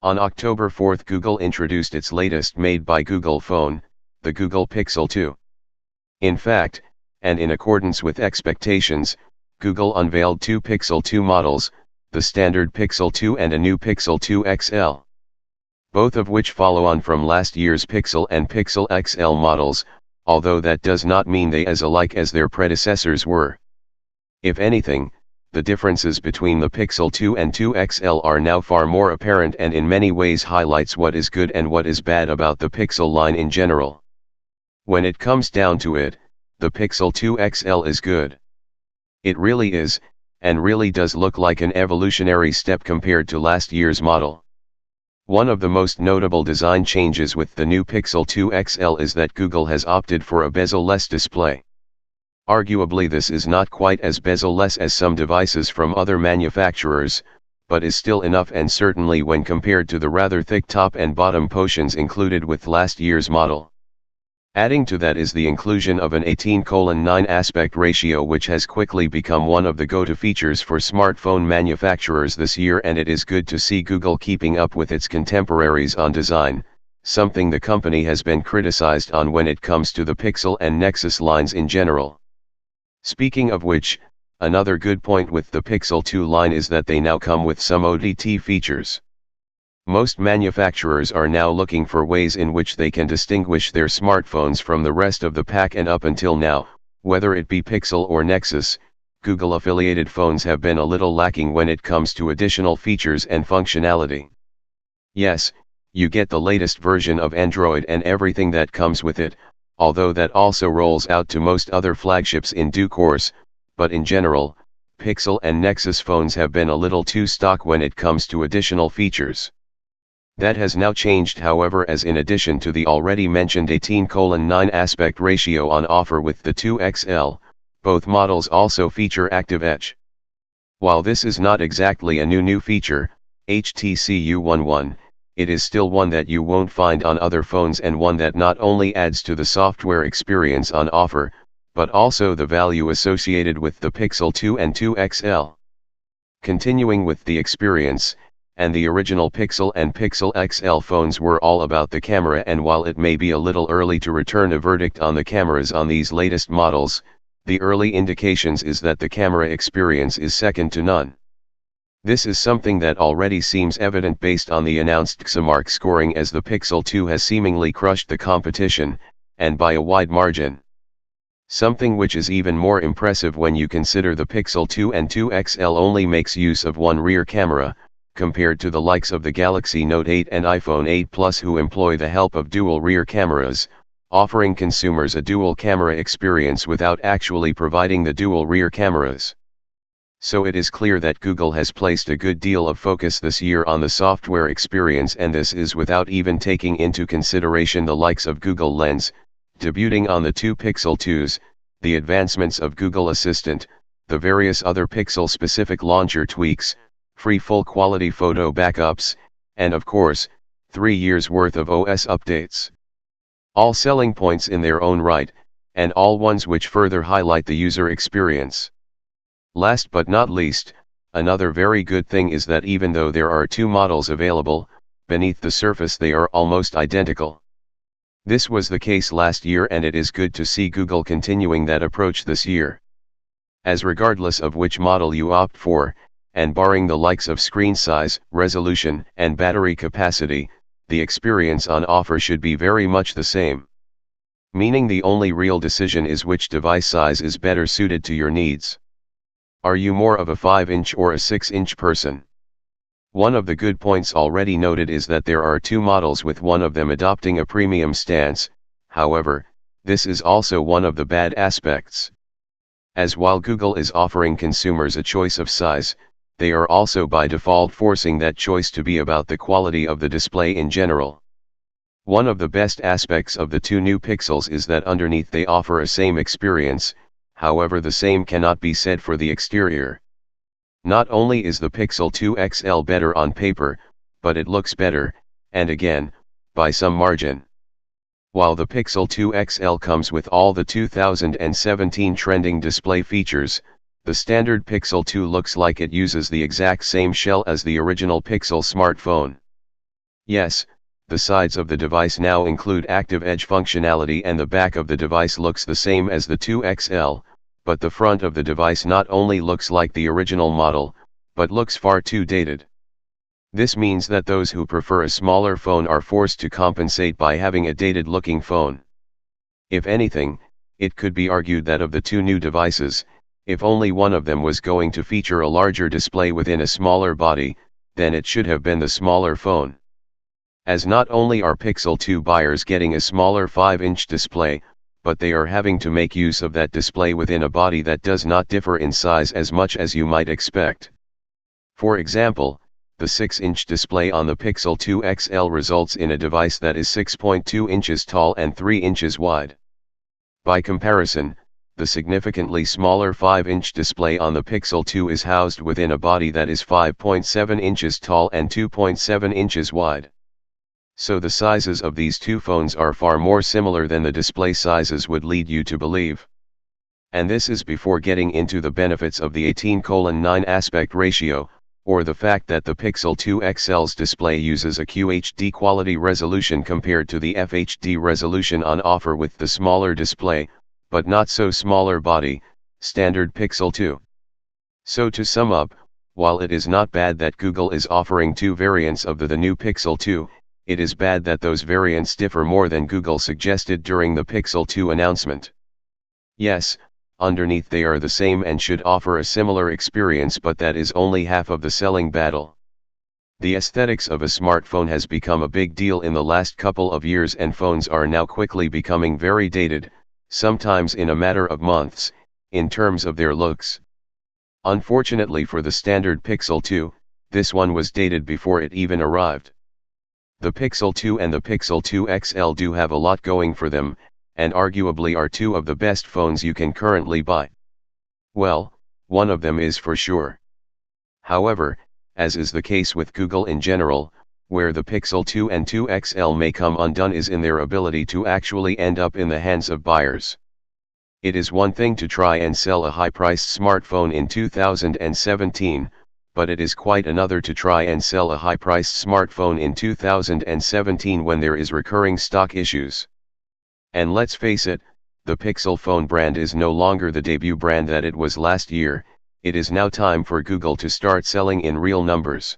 On October 4, Google introduced its latest made by Google phone, the Google Pixel 2. In fact, and in accordance with expectations, Google unveiled two Pixel 2 models, the standard Pixel 2 and a new Pixel 2 XL. Both of which follow on from last year's Pixel and Pixel XL models, although that does not mean they as alike as their predecessors were. If anything, the differences between the Pixel 2 and 2 XL are now far more apparent and in many ways highlights what is good and what is bad about the Pixel line in general. When it comes down to it, the Pixel 2 XL is good. It really is, and really does look like an evolutionary step compared to last year's model. One of the most notable design changes with the new Pixel 2 XL is that Google has opted for a bezel-less display. Arguably this is not quite as bezel-less as some devices from other manufacturers, but is still enough, and certainly when compared to the rather thick top and bottom portions included with last year's model. Adding to that is the inclusion of an 18:9 aspect ratio, which has quickly become one of the go-to features for smartphone manufacturers this year, and it is good to see Google keeping up with its contemporaries on design, something the company has been criticized on when it comes to the Pixel and Nexus lines in general. Speaking of which, another good point with the Pixel 2 line is that they now come with some OTT features. Most manufacturers are now looking for ways in which they can distinguish their smartphones from the rest of the pack, and up until now, whether it be Pixel or Nexus, Google-affiliated phones have been a little lacking when it comes to additional features and functionality. Yes, you get the latest version of Android and everything that comes with it, although that also rolls out to most other flagships in due course, but in general, Pixel and Nexus phones have been a little too stock when it comes to additional features. That has now changed, however, as in addition to the already mentioned 18:9 aspect ratio on offer with the 2 XL, both models also feature Active Etch. While this is not exactly a new feature, HTC U11, it is still one that you won't find on other phones, and one that not only adds to the software experience on offer, but also the value associated with the Pixel 2 and 2 XL. Continuing with the experience, and the original Pixel and Pixel XL phones were all about the camera, and while it may be a little early to return a verdict on the cameras on these latest models, the early indications is that the camera experience is second to none. This is something that already seems evident based on the announced XMark scoring, as the Pixel 2 has seemingly crushed the competition, and by a wide margin. Something which is even more impressive when you consider the Pixel 2 and 2 XL only makes use of one rear camera, compared to the likes of the Galaxy Note 8 and iPhone 8 Plus, who employ the help of dual rear cameras, offering consumers a dual camera experience without actually providing the dual rear cameras. So it is clear that Google has placed a good deal of focus this year on the software experience, and this is without even taking into consideration the likes of Google Lens, debuting on the two Pixel 2s, the advancements of Google Assistant, the various other Pixel-specific launcher tweaks, free full quality photo backups, and of course, 3 years worth of OS updates. All selling points in their own right, and all ones which further highlight the user experience. Last but not least, another very good thing is that even though there are two models available, beneath the surface they are almost identical. This was the case last year, and it is good to see Google continuing that approach this year. As regardless of which model you opt for, and barring the likes of screen size, resolution, and battery capacity, the experience on offer should be very much the same. Meaning the only real decision is which device size is better suited to your needs. Are you more of a 5-inch or a 6-inch person? One of the good points already noted is that there are two models, with one of them adopting a premium stance. However, this is also one of the bad aspects. As while Google is offering consumers a choice of size, they are also by default forcing that choice to be about the quality of the display in general. One of the best aspects of the two new Pixels is that underneath they offer a same experience, however the same cannot be said for the exterior. Not only is the Pixel 2 XL better on paper, but it looks better, and again, by some margin. While the Pixel 2 XL comes with all the 2017 trending display features, the standard Pixel 2 looks like it uses the exact same shell as the original Pixel smartphone. Yes, the sides of the device now include active edge functionality and the back of the device looks the same as the 2XL, but the front of the device not only looks like the original model, but looks far too dated. This means that those who prefer a smaller phone are forced to compensate by having a dated-looking phone. If anything, it could be argued that of the two new devices, if only one of them was going to feature a larger display within a smaller body, then it should have been the smaller phone. As not only are Pixel 2 buyers getting a smaller 5-inch display, but they are having to make use of that display within a body that does not differ in size as much as you might expect. For example, the 6-inch display on the Pixel 2 XL results in a device that is 6.2 inches tall and 3 inches wide. By comparison, the significantly smaller 5-inch display on the Pixel 2 is housed within a body that is 5.7 inches tall and 2.7 inches wide. So the sizes of these two phones are far more similar than the display sizes would lead you to believe. And this is before getting into the benefits of the 18:9 aspect ratio, or the fact that the Pixel 2 XL's display uses a QHD quality resolution compared to the FHD resolution on offer with the smaller display, but not so smaller body, standard Pixel 2. So to sum up, while it is not bad that Google is offering two variants of the new Pixel 2, it is bad that those variants differ more than Google suggested during the Pixel 2 announcement. Yes, underneath they are the same and should offer a similar experience, but that is only half of the selling battle. The aesthetics of a smartphone has become a big deal in the last couple of years, and phones are now quickly becoming very dated, sometimes in a matter of months, in terms of their looks. Unfortunately for the standard Pixel 2, this one was dated before it even arrived. The Pixel 2 and the Pixel 2 XL do have a lot going for them, and arguably are two of the best phones you can currently buy. Well, one of them is for sure. However, as is the case with Google in general, where the Pixel 2 and 2 XL may come undone is in their ability to actually end up in the hands of buyers. It is one thing to try and sell a high-priced smartphone in 2017, but it is quite another to try and sell a high-priced smartphone in 2017 when there is recurring stock issues. And let's face it, the Pixel phone brand is no longer the debut brand that it was last year. It is now time for Google to start selling in real numbers.